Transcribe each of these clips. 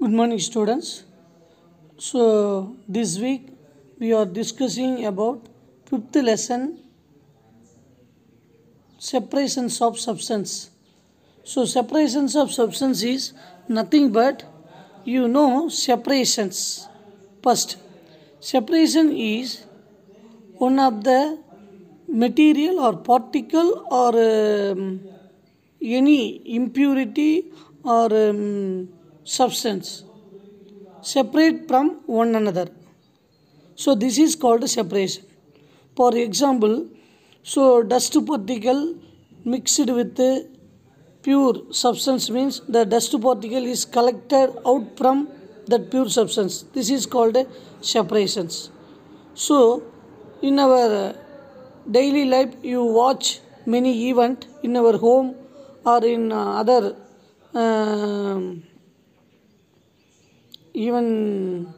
Good morning, students. So, this week we are discussing about fifth lesson, separations of substance. So, separations of substance is nothing but separations. First, separation is one of the material or particle or any impurity or substance separate from one another. So this is called separation. For example, so dust particle mixed with pure substance means the dust particle is collected out from that pure substance. This is called separations. So in our daily life you watch many event in our home or in other even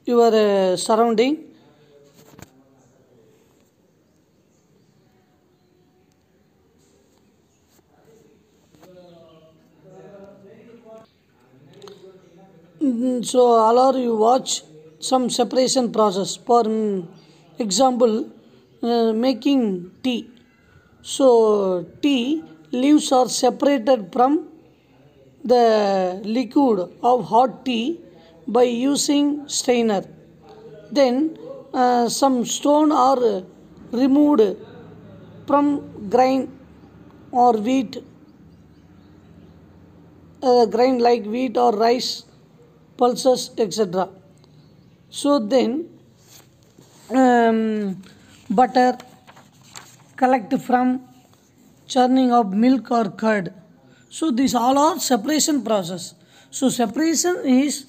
your surrounding. So allow you watch some separation process. For example, making tea. So tea leaves are separated from the liquid of hot tea by using strainer. Then some stone are removed from grain or wheat, grain like wheat or rice, pulses, etc. So then butter collect from churning of milk or curd. So these all are separation process. So separation is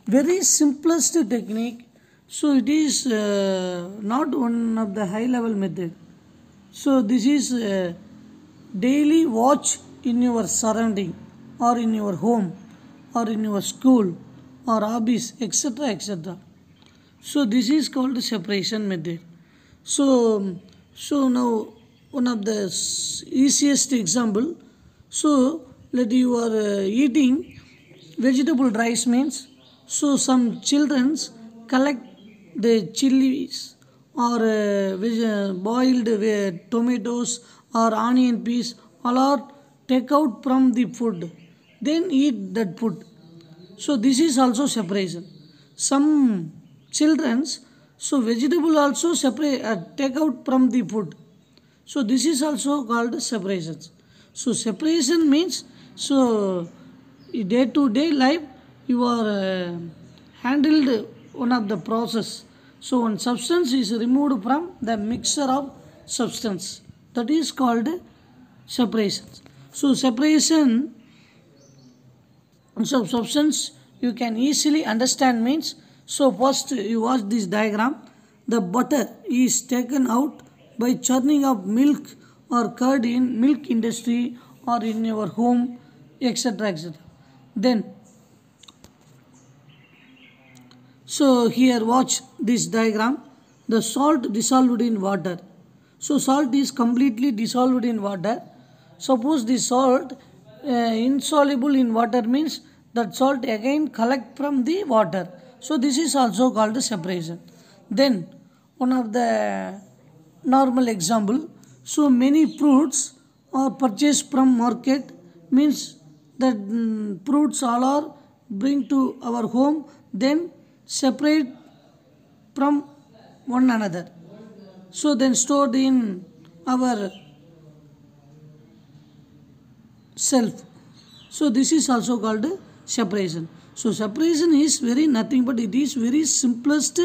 very simplest technique. So it is not one of the high level method. So this is daily watch in your surrounding or in your home or in your school or hobbies, etc., etc. So this is called separation method. So now one of the easiest example. So let you are eating vegetable rice means. So some childrens collect the chilies or boiled tomatoes or onion peas all are take out from the food, then eat that food. So this is also separation. Some childrens so vegetable also separate take out from the food. So this is also called separations. So separation means so day to day life you are handled one of the process. So one substance is removed from the mixture of substance, that is called separations. So separation of substance you can easily understand means. So first you watch this diagram. The butter is taken out by churning of milk or curd in milk industry or in your home, etc., etc. Then so here watch this diagram. The salt dissolved in water. So salt is completely dissolved in water. Suppose the salt insoluble in water means that salt again collect from the water. So this is also called separation. Then one of the normal example. So many fruits are purchased from market means that fruits all are bring to our home, then separate from one another. So then stored in our self. So this is also called separation. So separation is very nothing but it is very simplest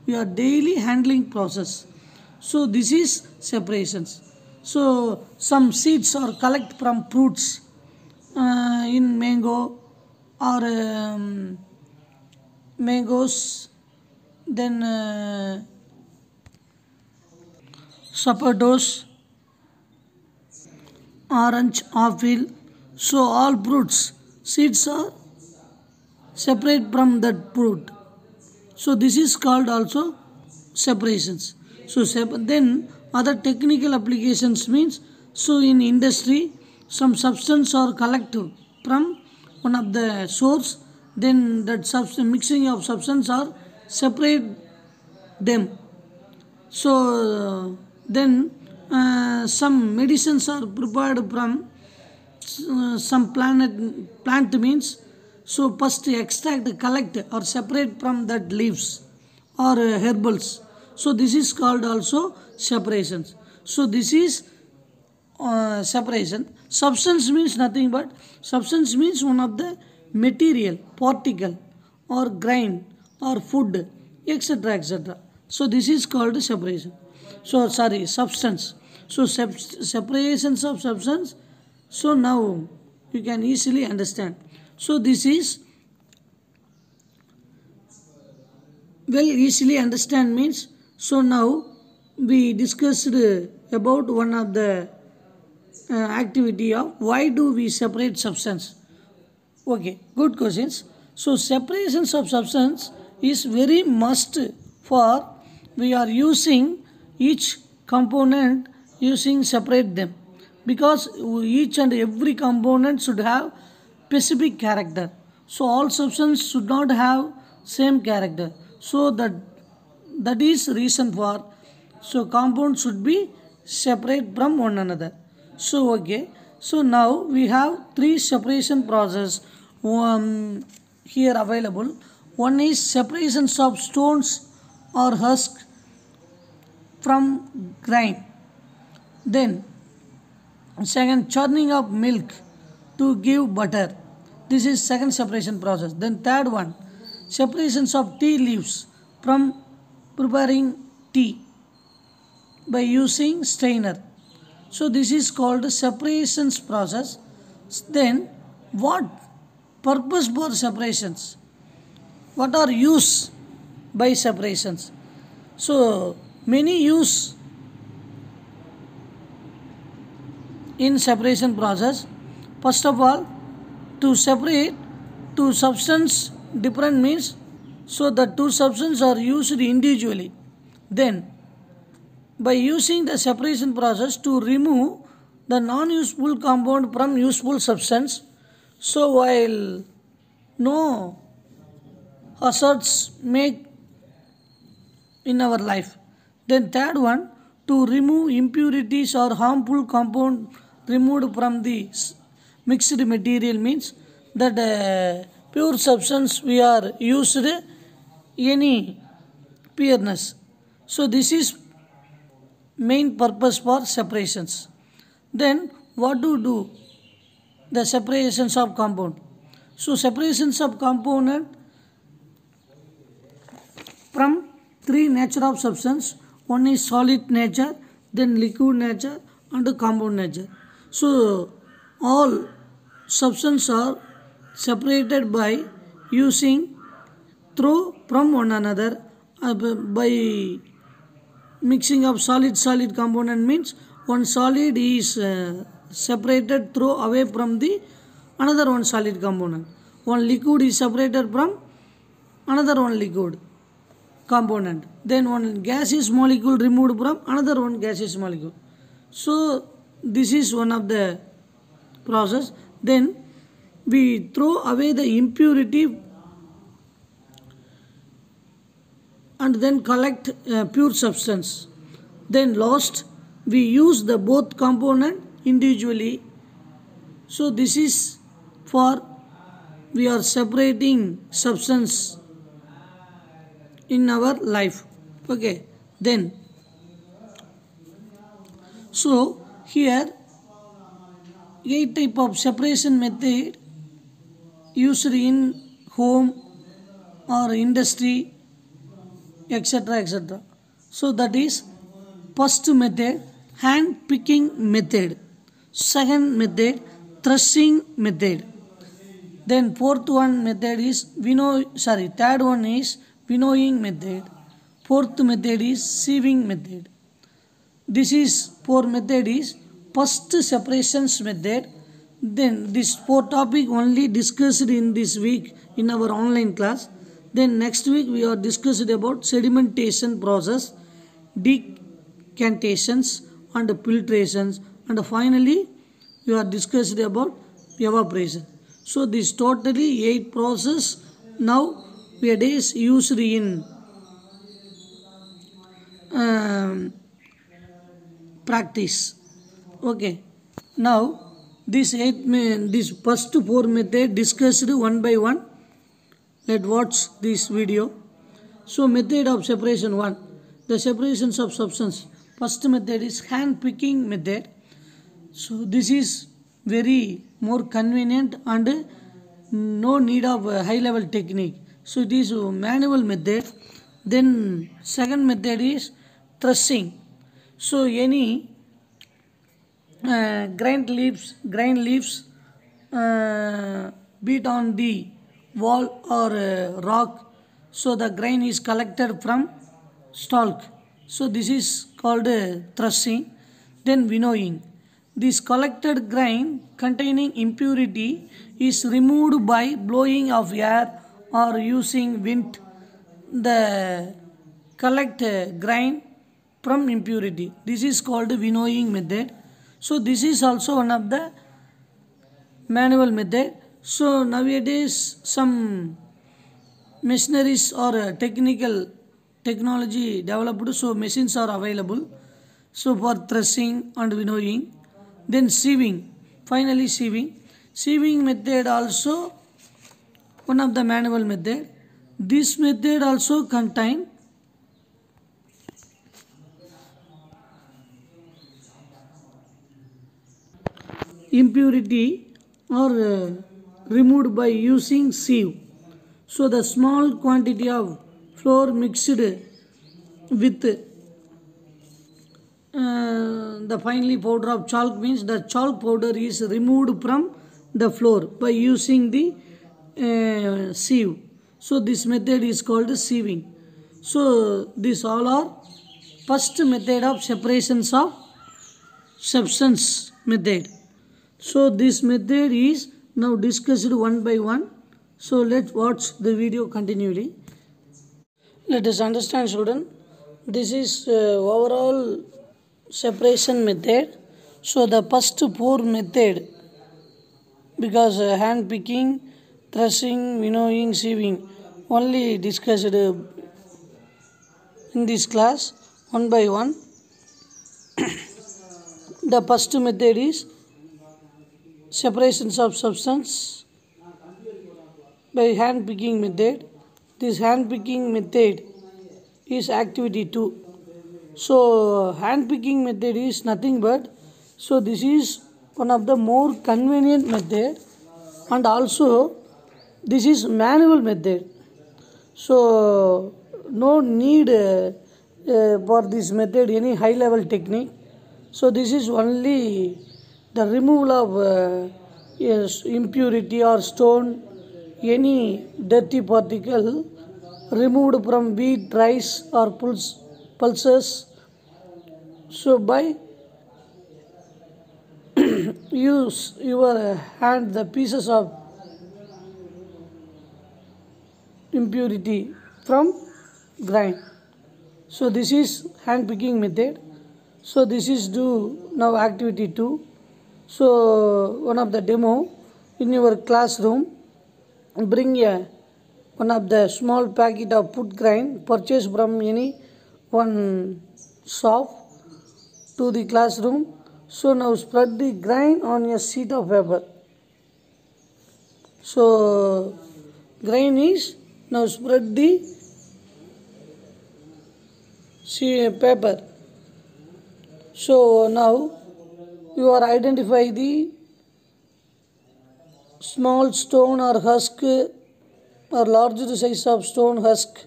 your daily handling process. So this is separations. So some seeds are collect from fruits in mango or mangoes, then sapatoes, orange, apple. So all fruits seeds are separate from that fruit. So this is called also separations. So then other technical applications means so in industry some substance are collected from one of the source, then that mixing of substance or separate them. So then some medicines are prepared from some plant means. So first extract, collect or separate from that leaves or herbals. So this is called also separations. So this is separation. Substance means nothing but substance means one of the material, particle or grain or food, etc., etc. So this is called separation. So sorry, substance. So separations of substance. So now you can easily understand. So this is well easily understand means. So now we discussed about one of the activity of why do we separate substance. Okay, good questions. So separations of substance is very must for we are using each component using separate them, because each and every component should have specific character. So all substance should not have same character. So that is reason for so compound should be separate from one another. So okay, so now we have three separation process here available. One is separations of stones or husk from grain. Then second, churning of milk to give butter. This is second separation process. Then third one, separations of tea leaves from preparing tea by using strainer. So this is called separations process. Then what purpose for separations? What are use by separations? So many use in separation process. First of all, to separate two substance different means, so the two substances are used individually. Then by using the separation process to remove the non-useful compound from useful substance. So while no hazards make in our life. Then third one, to remove impurities or harmful compound removed from the mixed material means that pure substance we are used any pureness. So this is main purpose for separations. Then what to do? The separations of compound. So separations of component from three nature of substance. One is solid nature, then liquid nature and compound nature. So all substances are separated by using through from one another by mixing of solid component means one solid is separated through away from the another one solid component. One liquid is separated from another one liquid component. Then one gaseous molecule removed from another one gaseous molecule. So this is one of the process. Then we throw away the impurity and then collect pure substance. Then last we use the both component individually. So this is for we are separating substance in our life. Okay, then so here 8 type of separation method used in home or industry, etc., etc. So that is first method, hand picking method. Second method, threshing method. Then fourth one method is third one is winnowing method. Fourth method is sieving method. This is four method is first separations method. Then this four topic only discussed in this week in our online class. Then next week we are discussed about sedimentation process, decantations and filtrations, and finally we are discussed about evaporation. So this totally 8 process nowadays used in practice. Okay, now this first four method discussed one by one. Let's watch this video. So method of separation 1, the separations of substance. First method is hand picking method. So this is very more convenient and no need of high level technique. So it is a manual method. Then second method is thrusting. So any grind leaves beat on the wall or rock, so the grain is collected from stalk. So this is called thrusting. Then winnowing. This collected grain containing impurity is removed by blowing of air or using wind. The collect grain from impurity. This is called winnowing method. So this is also one of the manual method. So nowadays some machineries or technology developed, so machines are available, so for threshing and winnowing. Then sieving, finally sieving method also one of the manual method. This method also contain impurity or removed by using sieve. So the small quantity of flour mixed with the finely powder of chalk means the chalk powder is removed from the flour by using the sieve. So this method is called sieving. So these all are first method of separations of substance method. So this method is now discussed one by one. So let's watch the video continually. Let us understand, student. This is overall separation method. So the first four method, because hand picking, threshing, winnowing, sieving, only discussed in this class one by one. The first method is separations of substance by hand picking method. This hand picking method is activity 2. So hand picking method is nothing but, so this is one of the more convenient method, and also this is manual method. So no need for this method any high level technique. So this is only the removal of impurity or stone, any dirty particle removed from wheat, rice or pulses. So by use your hand the pieces of impurity from grind. So this is hand picking method. So this is do now activity 2. So one of the demo in your classroom, bring one of the small packet of food grain purchased from any one shop to the classroom. So now spread the grain on a sheet of paper. So grain is now spread the paper. So now you are identify the small stone or husk or larger size of stone husk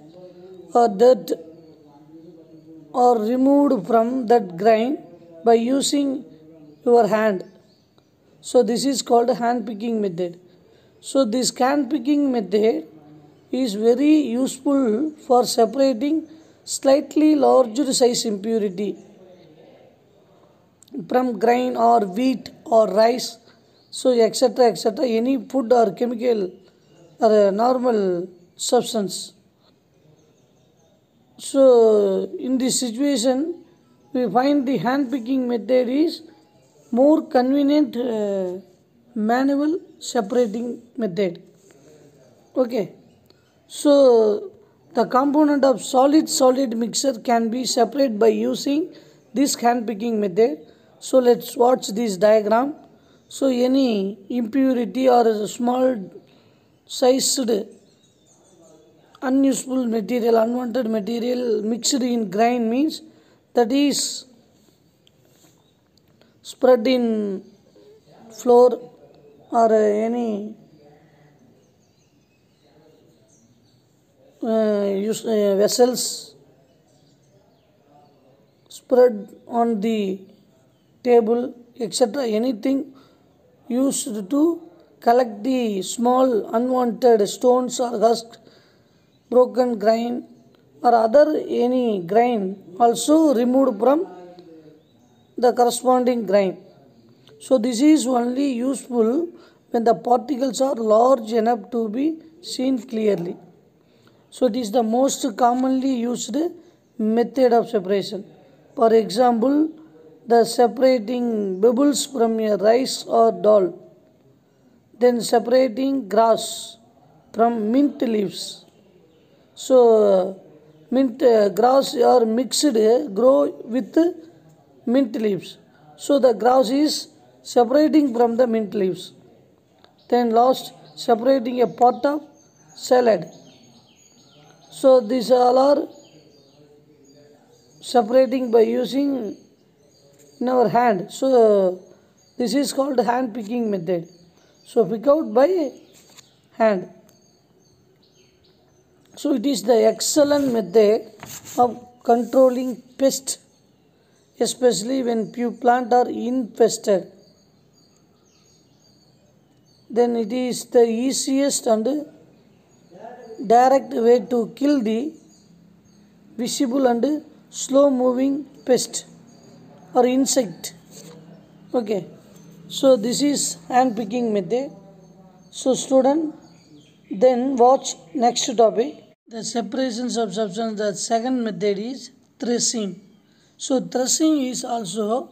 or dirt or removed from that grain by using your hand. So this is called hand picking method. So this hand picking method is very useful for separating slightly larger size impurity from grain or wheat or rice, so etc. any food or chemical or a normal substance. So in this situation we find the hand picking method is more convenient manual separating method. Okay. So the component of solid mixture can be separated by using this hand picking method. So let's watch this diagram. So any impurity or a small sized unuseful material, unwanted material mixed in grain means that is spread in floor or any vessels, spread on the table, etc. Anything used to collect the small unwanted stones or husk, broken grain or other any grain also removed from the corresponding grain. So this is only useful when the particles are large enough to be seen clearly. So it is the most commonly used method of separation. For example, the separating bubbles from a rice or dal, then separating grass from mint leaves. So mint grass are mixed grow with mint leaves. So the grass is separating from the mint leaves. Then last, separating a pot of salad. So these all are separating by using in our hand. So this is called hand picking method. So pick out by hand. So it is the excellent method of controlling pests, especially when plant are infested. Then it is the easiest and direct way to kill the visible and slow moving pest or insect. Okay, so this is hand picking method. So student, then watch next topic, the separations of substance. The second method is threshing. So threshing is also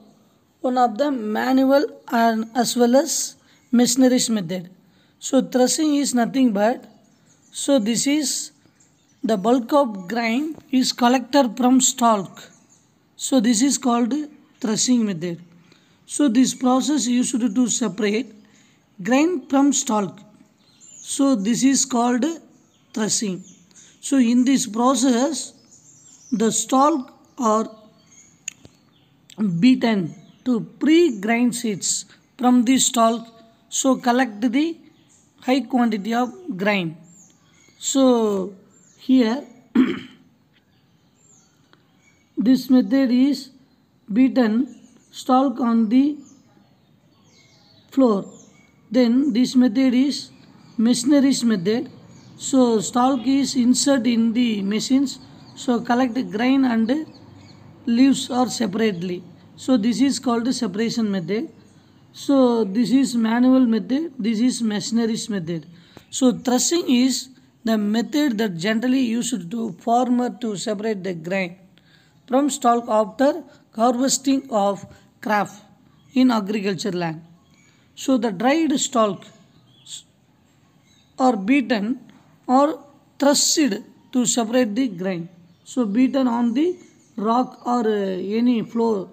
one of the manual and as well as machinery's method. So threshing is nothing but, so this is the bulk of grain is collected from stalk. So this is called threshing method. So this process used to separate grain from stalk. So this is called threshing. So in this process, the stalk are beaten to pre-grind seeds from the stalk. So collect the high quantity of grain. So here this method is beaten stalk on the floor. Then this method is machinery's method. So stalk is inserted in the machines. So collect grain and leaves are separately. So this is called the separation method. So this is manual method. This is machinery's method. So threshing is the method that generally used to farmer to separate the grain from stalk after harvesting of crop in agriculture land. So the dried stalk are beaten or threshed to separate the grain. So beaten on the rock or any floor,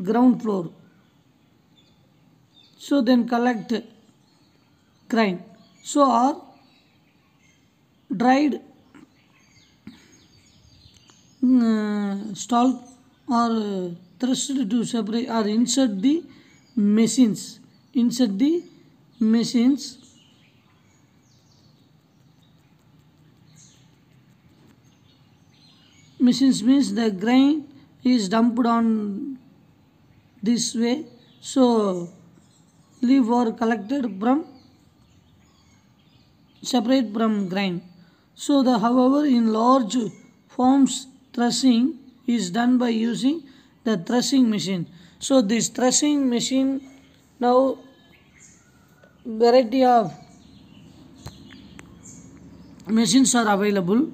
ground floor. So then collect grain. So are dried stalk or threshed to separate or insert the machines. Insert the machines. Machines means the grain is dumped on this way. So leaf are collected from separate from grain. So however in large farms threshing is done by using the threshing machine. So this threshing machine, now variety of machines are available.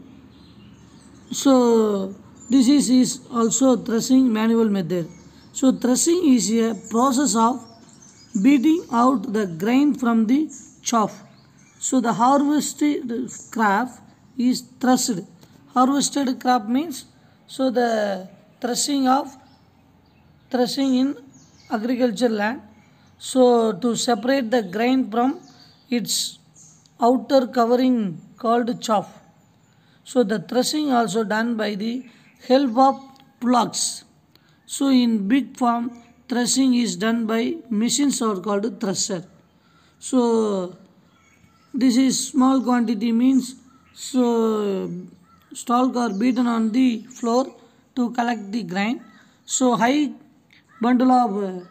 So this is also threshing manual method. So threshing is a process of beating out the grain from the chaff. So the harvested crop is threshed. Harvested crop means so the threshing in agriculture land. So to separate the grain from its outer covering called chaff. So the threshing also done by the help of plugs. So in big farm, threshing is done by machines or called thresher. So this is small quantity means so stalk are beaten on the floor to collect the grain. So high bundle of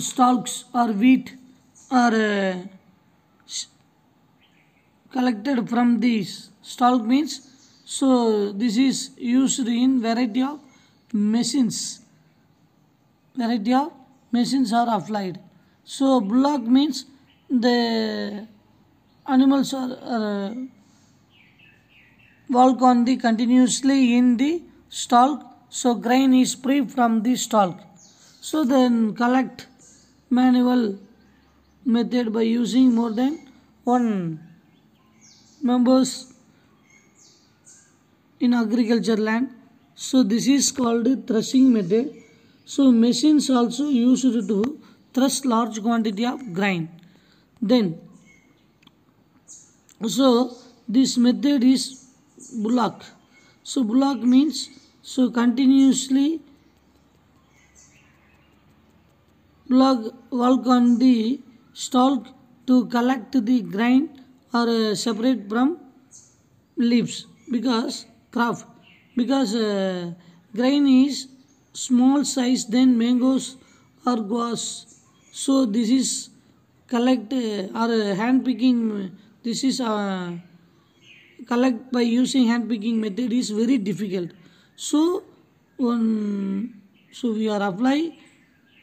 stalks or wheat are collected from this stalk means so this is used in variety of machines are applied. So bullock means the animals are walk on the continuously in the stalk, so grain is free from the stalk. So then collect manual method by using more than one members in agriculture land. So this is called threshing method. So machines also used to thresh large quantity of grain. Then so this method is bullock. So bullock means so continuously bullock walk on the stalk to collect the grain or separate from leaves because grain is small size than mangoes or guavas. So this is collect or hand picking. This is collect by using hand picking method is very difficult. So we are apply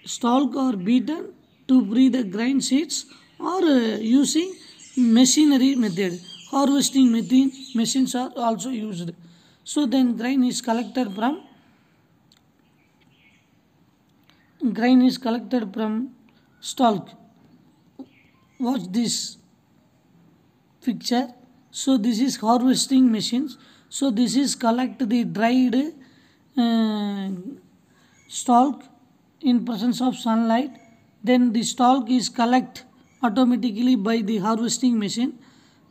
stalk or beaten to free the grain seeds or using machinery method. Harvesting machines are also used. So then grain is collected from stalk. Watch this picture. So this is harvesting machines. So this is collect the dried stalk in presence of sunlight. Then the stalk is collect automatically by the harvesting machine.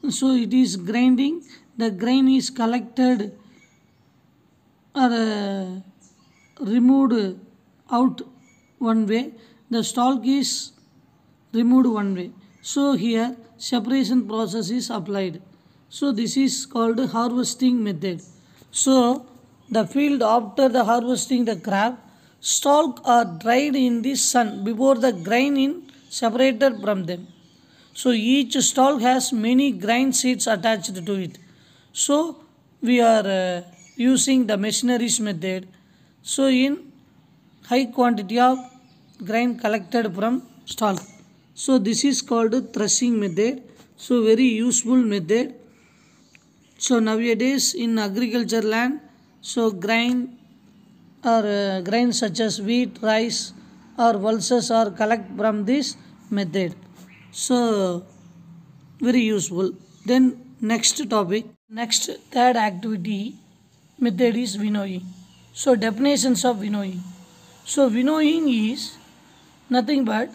So it is grinding. The grain is collected or removed out one way. The stalk is removed one way. So here separation process is applied. So this is called harvesting method. So the field after the harvesting the crop, stalk are dried in the sun before the grain is separated from them. So each stalk has many grain seeds attached to it. So we are using the machineries method. So in high quantity of grain collected from stalk. So this is called threshing method. So very useful method. So nowadays in agriculture land, so grain or grains such as wheat, rice or pulses are collect from this method. So very useful. Then next topic, next third activity method is winnowing. So definitions of winnowing. So winnowing is nothing but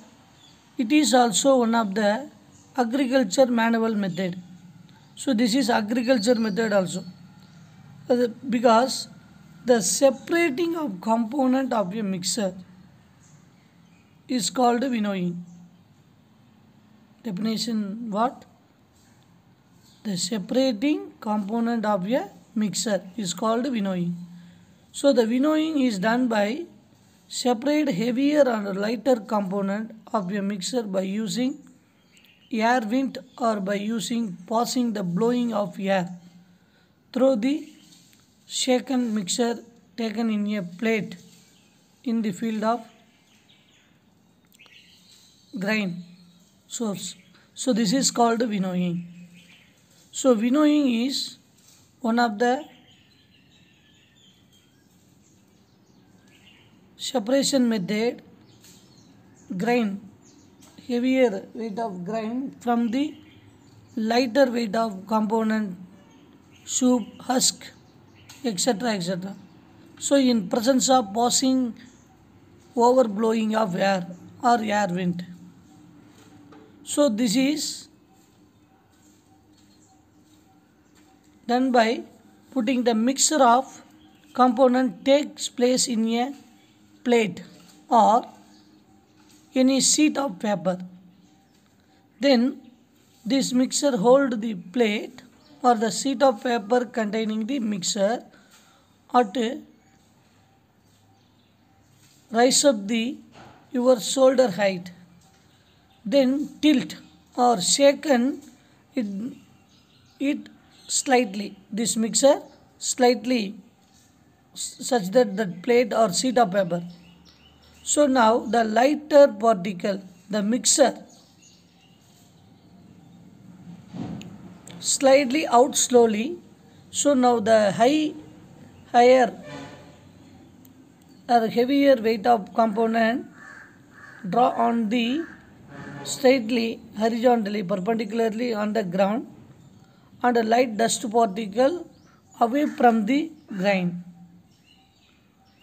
it is also one of the agriculture manual method. So this is agriculture method also because the separating of component of a mixer is called winnowing. Definition what? The separating component of a mixer is called winnowing. So the winnowing is done by separate heavier and lighter component of a mixer by using air wind or by passing the blowing of air through the shaken mixture taken in a plate in the field of grain source. So this is called winnowing. So winnowing is one of the separation method. Grain, heavier weight of grain from the lighter weight of component, soup, husk, etc. etc. So in presence of passing overblowing of air or air wind. So this is done by putting the mixture of component takes place in a plate or any sheet of paper. Then this mixture hold the plate or the sheet of paper containing the mixture at rise up the your shoulder height. Then tilt or shaken it, it slightly. This mixture slightly such that the plate or sheet of paper. So now the lighter particle, the mixture slightly out slowly. So now the higher or heavier weight of component draw on the straightly horizontally perpendicularly on the ground and a light dust particle away from the grain.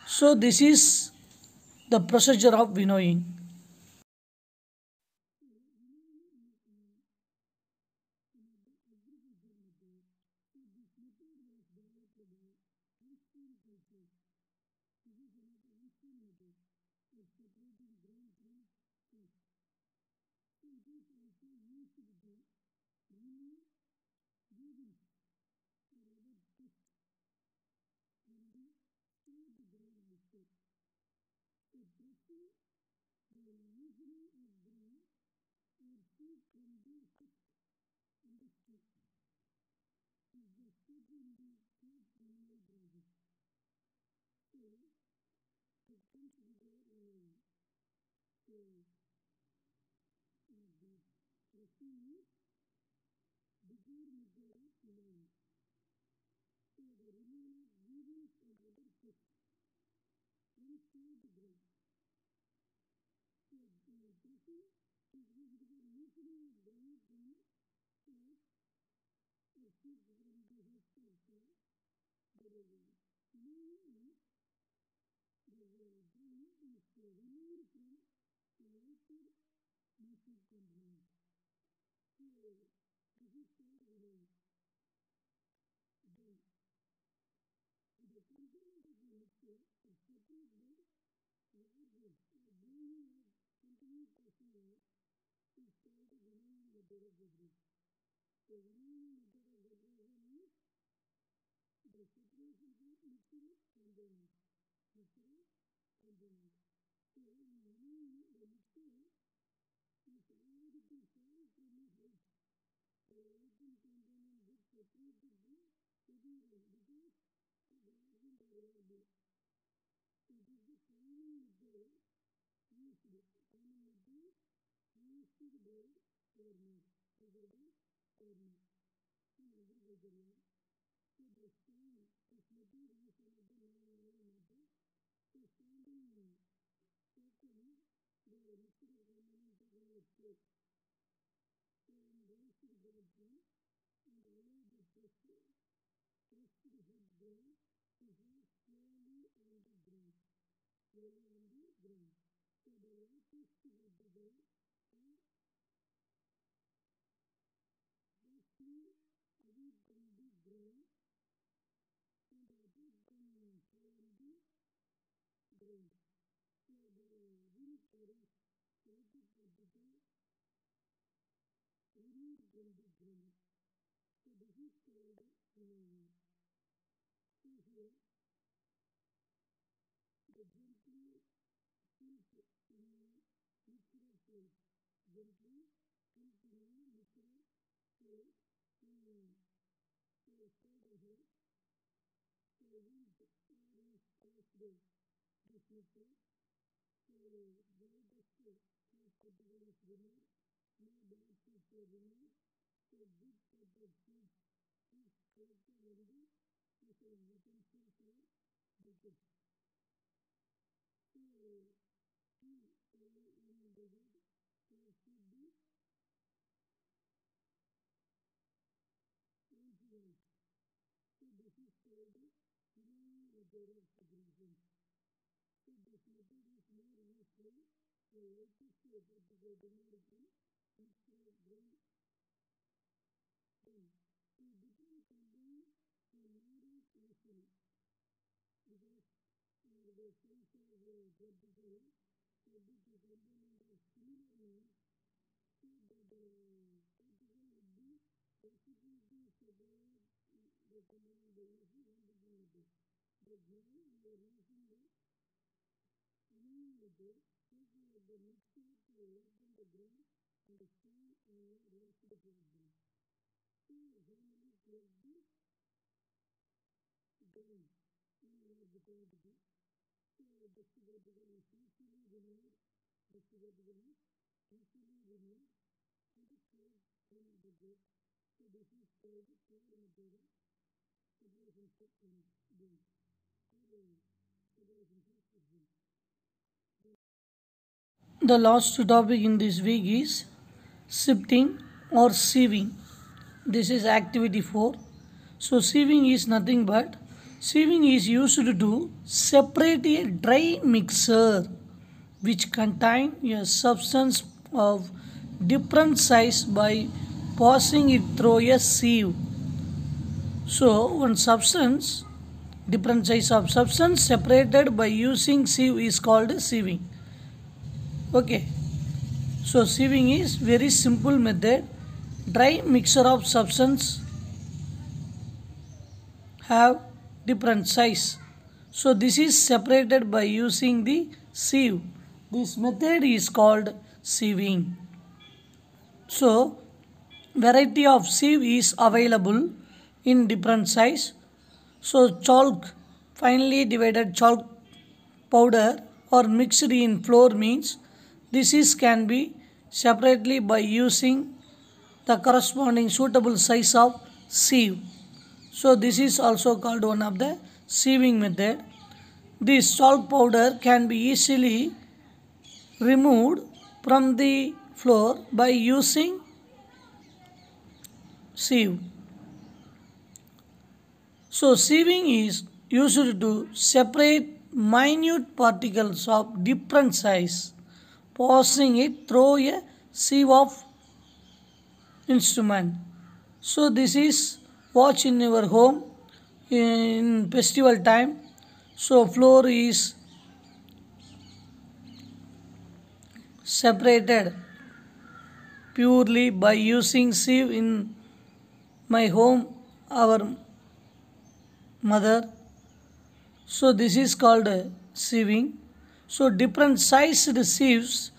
So this is the procedure of winnowing. The last topic in this week is sifting or sieving. This is activity 4. So sieving is nothing but sieving is used to separate a dry mixture which contain a substance of different size by passing it through a sieve. So one substance, different size of substance separated by using sieve is called sieving. Okay, so sieving is very simple method. Dry mixture of substance have different size, so this is separated by using the sieve. This method is called sieving. So variety of sieve is available in different size. So chalk, finely divided chalk powder or mixed in flour means this is can be separately by using the corresponding suitable size of sieve. So this is also called one of the sieving method. This chalk powder can be easily removed from the flour by using sieve. So sieving is used to separate minute particles of different size, passing it through a sieve of instrument. So this is watch in your home in festival time. So flour is separated purely by using sieve. In my home, our mother. So this is called sieving. So different sized sieves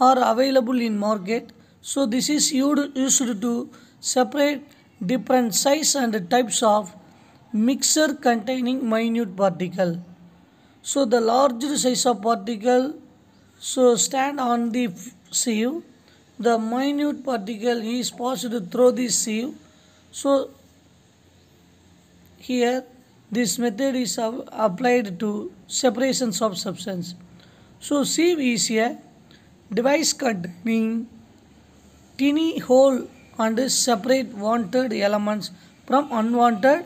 are available in market. So this is used to separate different size and types of mixture containing minute particle. So the larger size of particle so stand on the sieve. The minute particle is passed through the sieve. So here this method is applied to separations of substance. So sieve is a device containing tiny hole and separate wanted elements from unwanted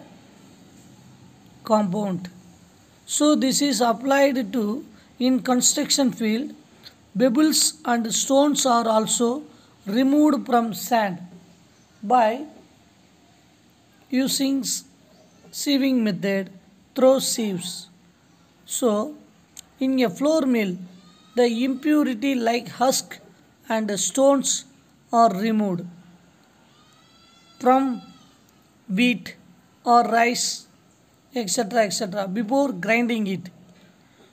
compound. So this is applied to in construction field. Pebbles and stones are also removed from sand by using sieving method through sieves. So in a flour mill, the impurity like husk and stones are removed from wheat or rice, etc. before grinding it.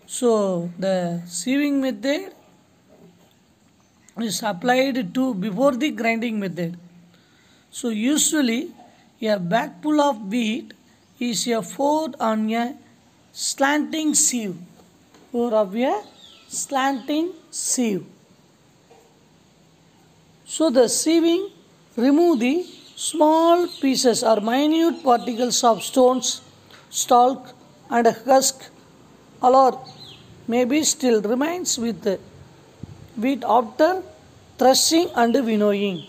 So the sieving method is applied to before the grinding method. So usually a bagful of wheat is poured on a slanting sieve. Pour of a slanting sieve. So the sieving remove the small pieces or minute particles of stones, stalk and husk, or maybe still remains with wheat after threshing and winnowing.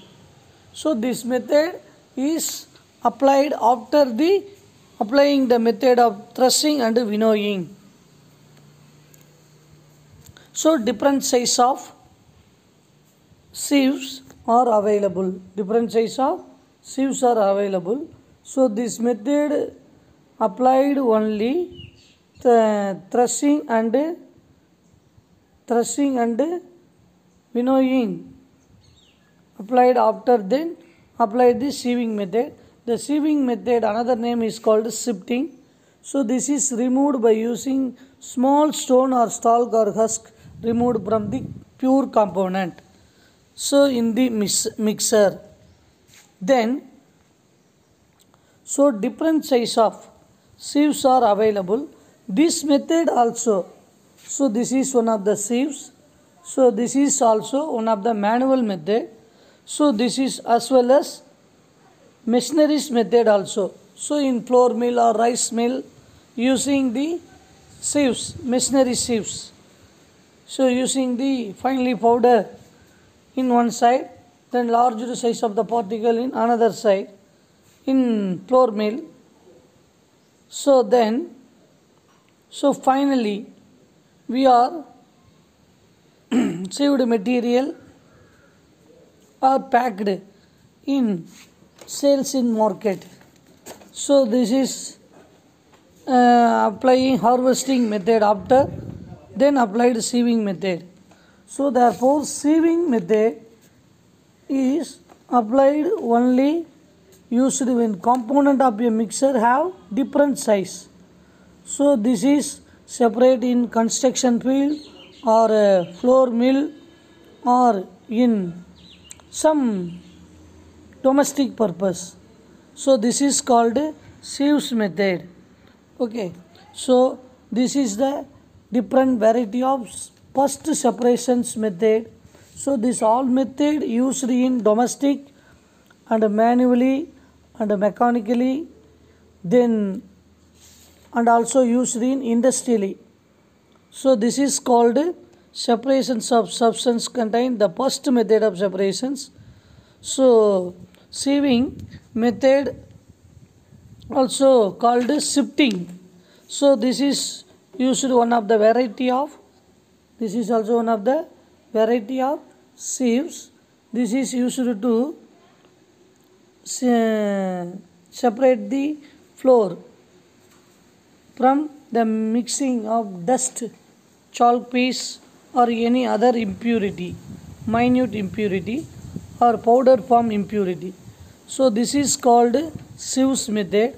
So this method is applied after the applying the method of threshing and winnowing. So different size of sieves are available. Different size of sieves are available. So this method applied only the threshing and winnowing applied after then applied the sieving method. The sieving method, another name is called sifting. So this is removed by using small stone or stalk or husk removed from the pure component. So in the mixer, then so different size of sieves are available. This method also, so this is one of the sieves. So this is also one of the manual method. So this is as well as machinery's method also. So in flour mill or rice mill, using the sieves, machinery sieves. So using the finely powder in one side, then larger size of the particle in another side in flour mill. So then, so finally we are sieved material are packed in sales in market. So this is applying harvesting method after then applied sieving method. So therefore sieving method is applied only used when component of a mixer have different size. So this is separate in construction field or a flour mill or in some domestic purpose. So this is called sieves method. Okay, so this is the different variety of first separations method. So this all method used in domestic and manually and mechanically, then and also used in industrially. So this is called separations of substance contain the first method of separations. So sieving method also called sifting. So this is used one of the variety of, this is also one of the variety of sieves. This is used to separate the flour from the mixing of dust, chalk piece or any other impurity, minute impurity or powder form impurity. So this is called sieves method.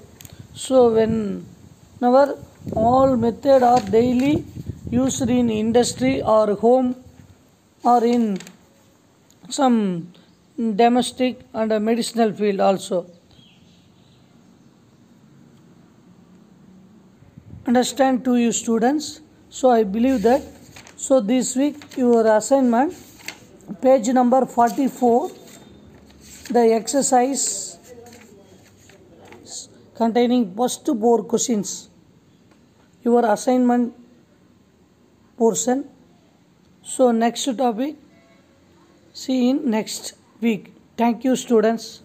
So whenever all method are daily used in industry or home or in some domestic and medicinal field also. Understand to you students. So I believe that. So this week your assignment page number 44, the exercise containing first 4 questions, your assignment portion. So next topic see in next week. Thank you students.